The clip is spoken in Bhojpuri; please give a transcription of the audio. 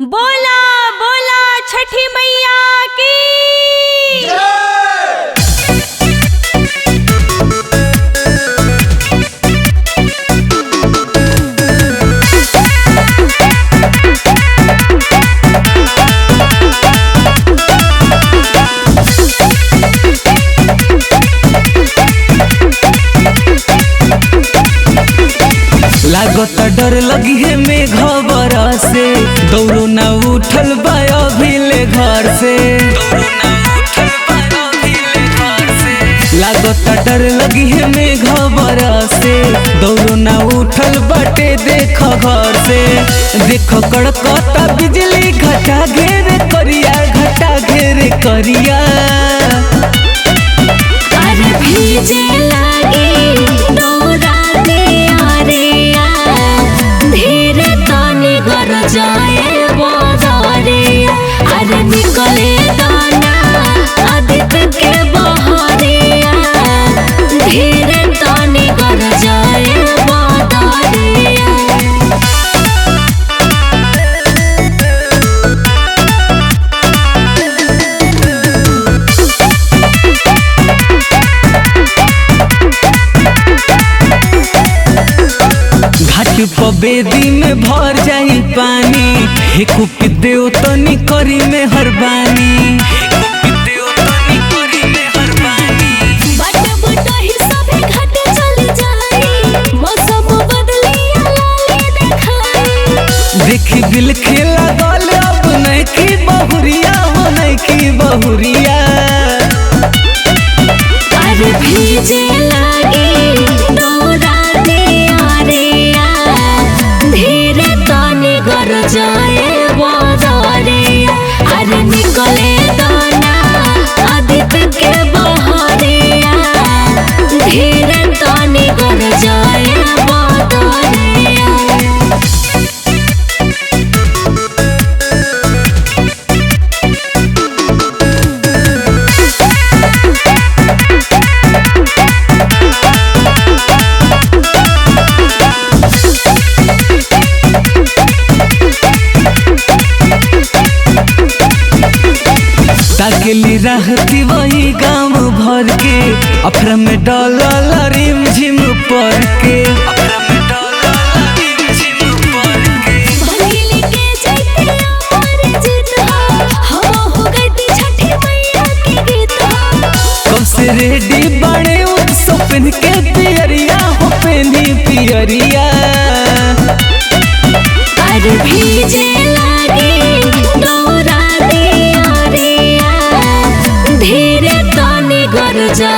बोला बोला छठी मैया की लागत डर लगी है मेघ बरसे दौड़ो न उठल बा अभिले घर से लागत डर लगी है मेघ बरसे दौड़ो न उठल बाटे देख घर से देख कड़कता बिजली घटा घेरे करिया घटा घेरे करिया अरे भीजे लागे डोरा दे आरिया धीरे तानी गर जाए बदरिया अरे निकले दाना आदित्य के बहरिया धीरे तानी गर जाए बदरिया। घाट पर बेदी में भर जाई पानी हे कुप देव तनी करी में हरबानी देखी दिल खेला गल अब नहीं की बहुरिया हो नहीं की बहुरिया अरे भीजे लागे डोरा दे आरिया धीरे तानी गर जाए बदरिया अरे निकले दाना आदित्य के बहरिया धीरे तानी गर जाए बदरिया। ताकेली रहती वही गाँव भर के अफरा में डॉलर रिम झिम पर के भनीली के जैते और जीत हवा हो गई थी छठी मैया की गीत कब से रेडी बड़े उत्सव पहन के पियरिया हो पहनी पियरिया अरे भीजे लागे डोरा दे आरिया धीरे तानी गर जा